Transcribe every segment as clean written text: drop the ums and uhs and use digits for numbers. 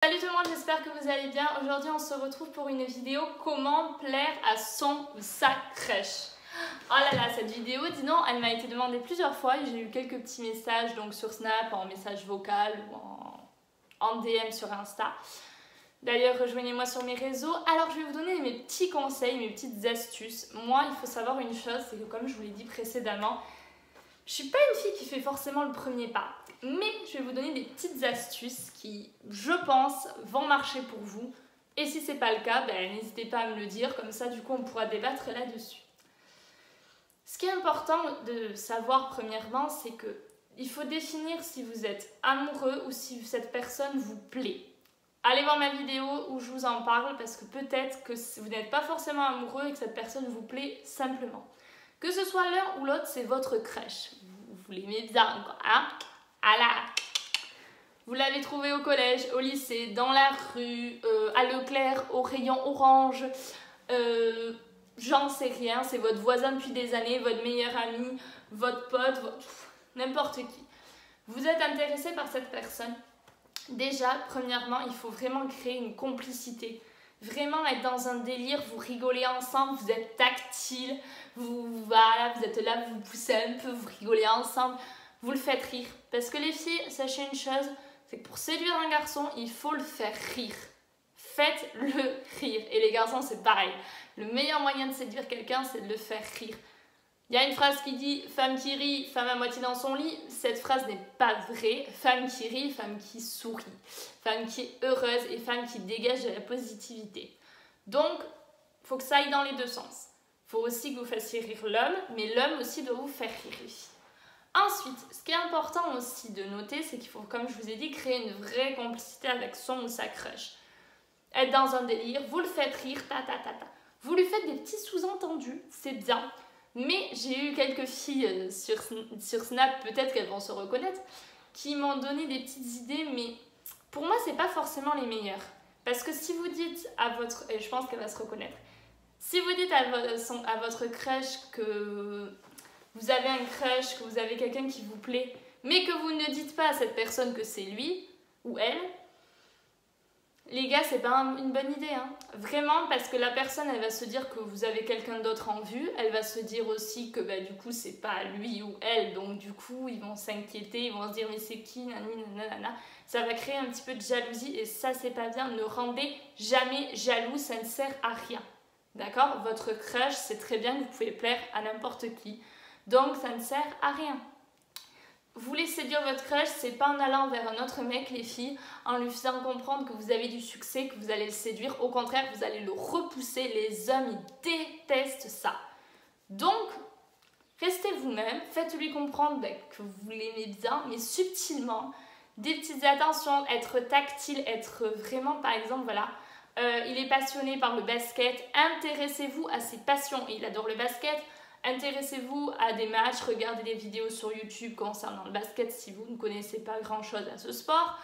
Salut tout le monde, j'espère que vous allez bien. Aujourd'hui on se retrouve pour une vidéo comment plaire à son ou sa crush. Oh là là, cette vidéo, dis donc, elle m'a été demandée plusieurs fois et j'ai eu quelques petits messages donc sur Snap, en message vocal ou en DM sur Insta. D'ailleurs, rejoignez-moi sur mes réseaux. Alors je vais vous donner mes petits conseils, mes petites astuces. Moi, il faut savoir une chose, c'est que comme je vous l'ai dit précédemment, je suis pas une fille qui fait forcément le premier pas, mais je vais vous donner des petites astuces qui, je pense, vont marcher pour vous. Et si c'est pas le cas, n'hésitez pas à me le dire, comme ça du coup on pourra débattre là-dessus. Ce qui est important de savoir premièrement, c'est que il faut définir si vous êtes amoureux ou si cette personne vous plaît. Allez voir ma vidéo où je vous en parle parce que peut-être que vous n'êtes pas forcément amoureux et que cette personne vous plaît simplement. Que ce soit l'un ou l'autre, c'est votre crush. Vous l'aimez bien, quoi. Hein? Vous l'avez trouvé au collège, au lycée, dans la rue, à Leclerc, au rayon orange. J'en sais rien, c'est votre voisin depuis des années, votre meilleur ami, votre pote, n'importe qui. Vous êtes intéressé par cette personne. Déjà, premièrement, il faut vraiment créer une complicité. Vraiment être dans un délire, vous rigolez ensemble, vous êtes tactile, vous êtes là, vous poussez un peu, vous rigolez ensemble, vous le faites rire. Parce que les filles, sachez une chose, c'est que pour séduire un garçon, il faut le faire rire. Faites-le rire. Et les garçons, c'est pareil. Le meilleur moyen de séduire quelqu'un, c'est de le faire rire. Il y a une phrase qui dit « femme qui rit, femme à moitié dans son lit ». Cette phrase n'est pas vraie. Femme qui rit, femme qui sourit. Femme qui est heureuse et femme qui dégage de la positivité. Donc, il faut que ça aille dans les deux sens. Il faut aussi que vous fassiez rire l'homme, mais l'homme aussi doit vous faire rire les filles. Ensuite, ce qui est important aussi de noter, c'est qu'il faut, comme je vous ai dit, créer une vraie complicité avec son ou sa crush. Être dans un délire, vous le faites rire, Vous lui faites des petits sous-entendus, c'est bien. Mais j'ai eu quelques filles sur Snap, peut-être qu'elles vont se reconnaître, qui m'ont donné des petites idées, mais pour moi, c'est pas forcément les meilleures. Parce que si vous dites à votre... Et je pense qu'elle va se reconnaître. Si vous dites à votre crush que vous avez un crush, que vous avez quelqu'un qui vous plaît, mais que vous ne dites pas à cette personne que c'est lui ou elle, les gars, c'est pas une bonne idée, hein. Vraiment, parce que la personne, elle va se dire que vous avez quelqu'un d'autre en vue. Elle va se dire aussi que du coup, c'est pas lui ou elle. Donc du coup, ils vont s'inquiéter, ils vont se dire mais c'est qui, nanana. Ça va créer un petit peu de jalousie et ça, c'est pas bien. Ne rendez jamais jaloux, ça ne sert à rien. D'accord? Votre crush, c'est très bien que vous pouvez plaire à n'importe qui. Donc ça ne sert à rien. Vous voulez séduire votre crush, c'est pas en allant vers un autre mec, les filles, en lui faisant comprendre que vous avez du succès, que vous allez le séduire. Au contraire, vous allez le repousser. Les hommes, ils détestent ça. Donc, restez vous-même, faites-lui comprendre que vous l'aimez bien, mais subtilement. Des petites attentions, être tactile, être vraiment, par exemple, voilà, il est passionné par le basket, intéressez-vous à ses passions. Il adore le basket. Intéressez-vous à des matchs, regardez des vidéos sur YouTube concernant le basket si vous ne connaissez pas grand-chose à ce sport.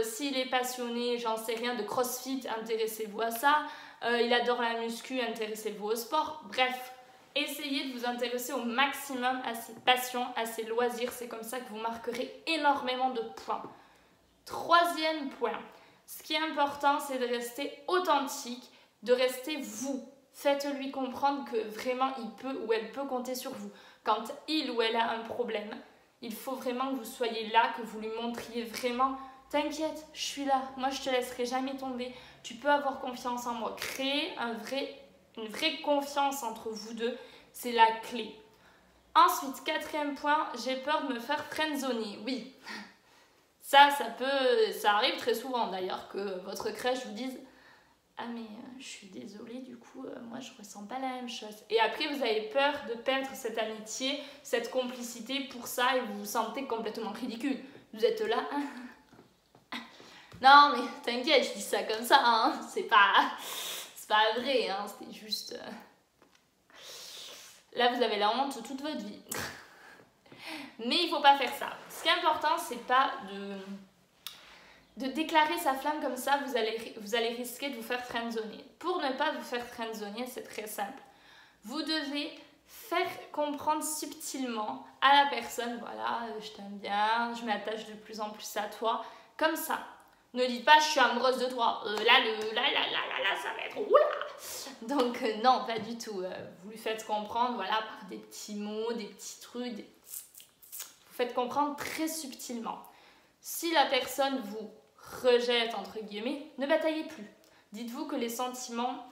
S'il est passionné, j'en sais rien, de crossfit, intéressez-vous à ça. Il adore la muscu, intéressez-vous au sport. Bref, essayez de vous intéresser au maximum à ses passions, à ses loisirs. C'est comme ça que vous marquerez énormément de points. Troisième point, ce qui est important, c'est de rester authentique, de rester vous. Faites-lui comprendre que vraiment il peut ou elle peut compter sur vous. Quand il ou elle a un problème, il faut vraiment que vous soyez là, que vous lui montriez vraiment « T'inquiète, je suis là, moi je te laisserai jamais tomber, tu peux avoir confiance en moi ». Créer une vraie confiance entre vous deux, c'est la clé. Ensuite, quatrième point, j'ai peur de me faire friendzoner. Oui, ça arrive très souvent d'ailleurs que votre crush vous dise « Ah mais je suis désolée, du coup, moi je ressens pas la même chose. » Et après, vous avez peur de perdre cette amitié, cette complicité pour ça et vous vous sentez complètement ridicule. Vous êtes là. Non mais t'inquiète, je dis ça comme ça, hein. C'est pas vrai, hein. C'était juste... Là, vous avez la honte toute votre vie. Mais il faut pas faire ça. Ce qui est important, c'est pas de déclarer sa flamme comme ça, vous allez risquer de vous faire friendzoner. Pour ne pas vous faire friendzoner, c'est très simple. Vous devez faire comprendre subtilement à la personne, voilà, je t'aime bien, je m'attache de plus en plus à toi, comme ça. Ne dites pas je suis amoureuse de toi. Là, ça va être oula. Donc non, pas du tout. Vous lui faites comprendre, voilà, par des petits mots, des petits trucs. Vous faites comprendre très subtilement. Si la personne vous rejette, entre guillemets, ne bataillez plus. Dites-vous que les sentiments,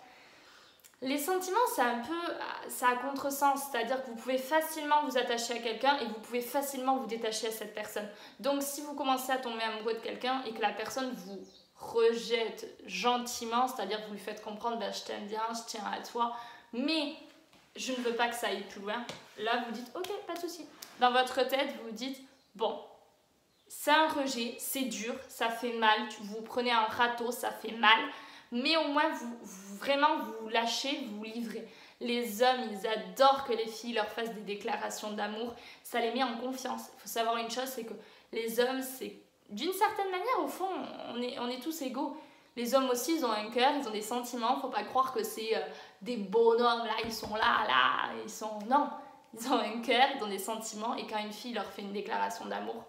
c'est un peu, ça a contresens, c'est-à-dire que vous pouvez facilement vous attacher à quelqu'un et vous pouvez facilement vous détacher à cette personne. Donc si vous commencez à tomber amoureux de quelqu'un et que la personne vous rejette gentiment, c'est-à-dire que vous lui faites comprendre, ben, je t'aime bien, je tiens à toi, mais je ne veux pas que ça aille plus loin, là vous dites ok, pas de souci. Dans votre tête, vous vous dites bon, c'est un rejet, c'est dur, ça fait mal, vous prenez un râteau, ça fait mal, mais au moins vous lâchez, vous livrez. Les hommes, ils adorent que les filles leur fassent des déclarations d'amour, ça les met en confiance. Il faut savoir une chose, c'est que les hommes, c'est d'une certaine manière, au fond, on est tous égaux. Les hommes aussi, ils ont un cœur, ils ont des sentiments, faut pas croire que c'est des bonhommes, là, ils sont là, ils sont... Non, ils ont un cœur, ils ont des sentiments, et quand une fille leur fait une déclaration d'amour,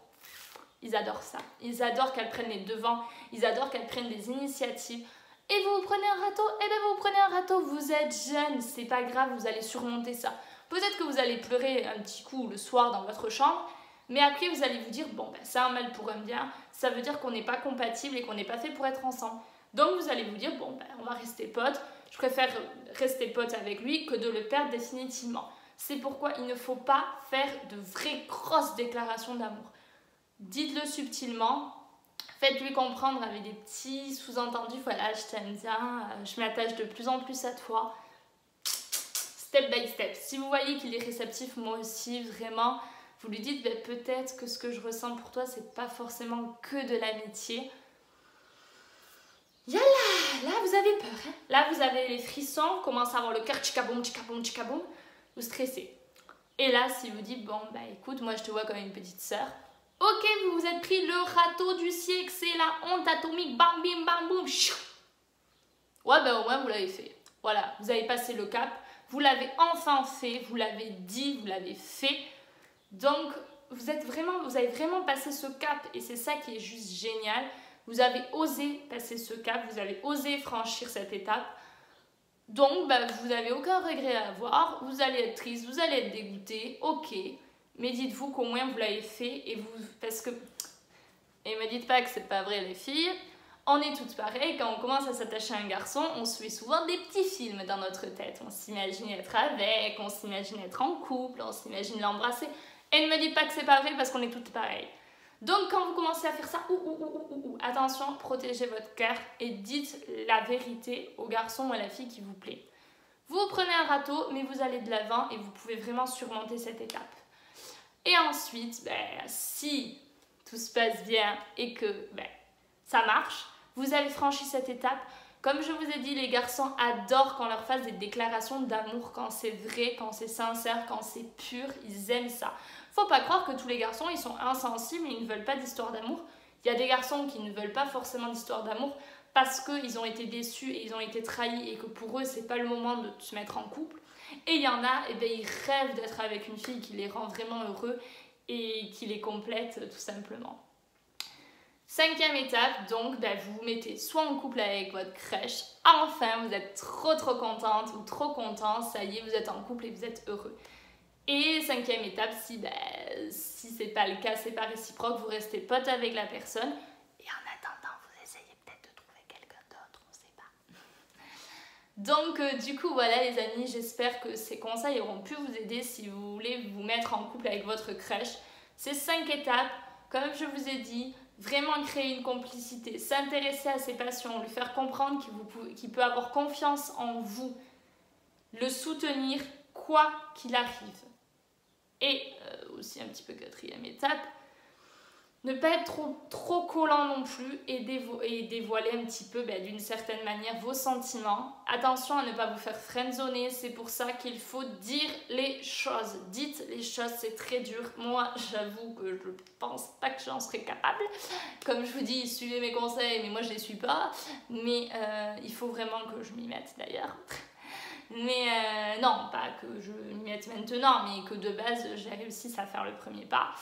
ils adorent ça. Ils adorent qu'elle prenne les devants, ils adorent qu'elle prenne des initiatives. Et vous prenez un râteau, eh bien vous prenez un râteau, vous êtes jeune, c'est pas grave, vous allez surmonter ça. Peut-être que vous allez pleurer un petit coup le soir dans votre chambre, mais après vous allez vous dire, bon ben c'est un mal pour un bien, ça veut dire qu'on n'est pas compatible et qu'on n'est pas fait pour être ensemble. Donc vous allez vous dire, bon ben on va rester potes, je préfère rester pote avec lui que de le perdre définitivement. C'est pourquoi il ne faut pas faire de vraies grosses déclarations d'amour. Dites-le subtilement, faites-lui comprendre avec des petits sous-entendus, voilà, je t'aime bien, je m'attache de plus en plus à toi. Step by step. Si vous voyez qu'il est réceptif, moi aussi, vraiment, vous lui dites, ben, peut-être que ce que je ressens pour toi, c'est pas forcément que de l'amitié. Yalla, là vous avez peur, hein. Là vous avez les frissons, commencez à avoir le cœur tchikaboum, tchikaboum, tchikaboum, vous stressez. Et là, si vous dites, bon, bah écoute, moi je te vois comme une petite sœur. Ok, vous vous êtes pris le râteau du siècle, c'est la honte atomique, bam bim bam boum. Ouais, ben au moins vous l'avez fait. Voilà, vous avez passé le cap, vous l'avez enfin fait, vous l'avez dit, vous l'avez fait. Donc, vous avez vraiment passé ce cap et c'est ça qui est juste génial. Vous avez osé passer ce cap, vous avez osé franchir cette étape. Donc, bah, vous n'avez aucun regret à avoir, vous allez être triste, vous allez être dégoûté, ok. Mais dites-vous qu'au moins vous l'avez fait et vous... Parce que... Et me dites pas que c'est pas vrai les filles. On est toutes pareilles, quand on commence à s'attacher à un garçon, on se fait souvent des petits films dans notre tête. On s'imagine être avec, on s'imagine être en couple, on s'imagine l'embrasser. Et ne me dites pas que c'est pas vrai parce qu'on est toutes pareilles. Donc quand vous commencez à faire ça, attention, protégez votre cœur et dites la vérité au garçon ou à la fille qui vous plaît. Vous prenez un râteau, mais vous allez de l'avant et vous pouvez vraiment surmonter cette étape. Et ensuite, si tout se passe bien et que ça marche, vous avez franchi cette étape. Comme je vous ai dit, les garçons adorent qu'on leur fasse des déclarations d'amour, quand c'est vrai, quand c'est sincère, quand c'est pur, ils aiment ça. Faut pas croire que tous les garçons, ils sont insensibles et ils ne veulent pas d'histoire d'amour. Il y a des garçons qui ne veulent pas forcément d'histoire d'amour parce qu'ils ont été déçus et ils ont été trahis et que pour eux, c'est pas le moment de se mettre en couple. Et il y en a, ils rêvent d'être avec une fille qui les rend vraiment heureux et qui les complète tout simplement. 5e étape, donc vous vous mettez soit en couple avec votre crèche, enfin vous êtes trop contente ou trop content, ça y est, vous êtes en couple et vous êtes heureux. Et 5e étape, si c'est pas le cas, c'est pas réciproque, vous restez pote avec la personne et en attendant, vous essayez peut-être de trouver quelqu'un d'autre, on sait pas. Donc du coup, voilà les amis, j'espère que ces conseils auront pu vous aider si vous voulez vous mettre en couple avec votre crèche. Ces 5 étapes, comme je vous ai dit, vraiment créer une complicité, s'intéresser à ses passions, lui faire comprendre qu'il peut avoir confiance en vous, le soutenir quoi qu'il arrive. Et aussi un petit peu 4e étape, ne pas être trop collant non plus et dévoiler un petit peu d'une certaine manière vos sentiments. Attention à ne pas vous faire friendzoner, c'est pour ça qu'il faut dire les choses. Dites les choses, c'est très dur. Moi, j'avoue que je pense pas que j'en serais capable. Comme je vous dis, suivez mes conseils, mais moi je les suis pas. Mais il faut vraiment que je m'y mette d'ailleurs. Mais non, pas que je m'y mette maintenant, mais que de base, j'ai réussi à faire le premier pas.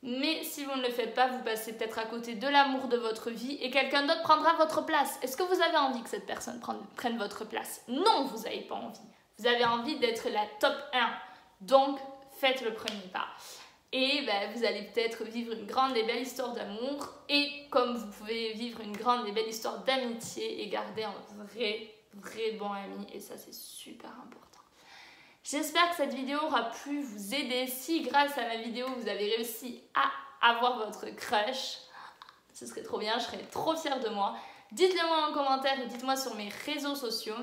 Mais si vous ne le faites pas, vous passez peut-être à côté de l'amour de votre vie et quelqu'un d'autre prendra votre place. Est-ce que vous avez envie que cette personne prenne votre place? Non, vous n'avez pas envie. Vous avez envie d'être la top 1. Donc, faites le premier pas. Et vous allez peut-être vivre une grande et belle histoire d'amour. Et comme vous pouvez vivre une grande et belle histoire d'amitié et garder un vrai bon ami. Et ça, c'est super important. J'espère que cette vidéo aura pu vous aider. Si grâce à ma vidéo, vous avez réussi à avoir votre crush, ce serait trop bien, je serais trop fière de moi. Dites-le moi en commentaire ou dites-moi sur mes réseaux sociaux.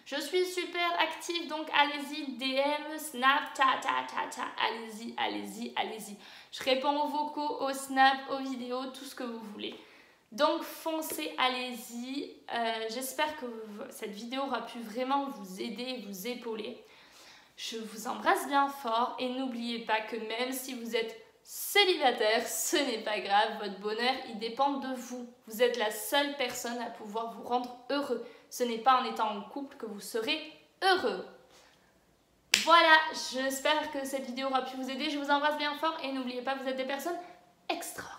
Je suis super active, donc allez-y, DM, Snap, allez-y. Je réponds aux vocaux, aux Snap, aux vidéos, tout ce que vous voulez. Donc foncez, allez-y. J'espère que cette vidéo aura pu vraiment vous aider, vous épauler. Je vous embrasse bien fort et n'oubliez pas que même si vous êtes célibataire, ce n'est pas grave, votre bonheur il dépend de vous. Vous êtes la seule personne à pouvoir vous rendre heureux. Ce n'est pas en étant en couple que vous serez heureux. Voilà, j'espère que cette vidéo aura pu vous aider. Je vous embrasse bien fort et n'oubliez pas, vous êtes des personnes extraordinaires.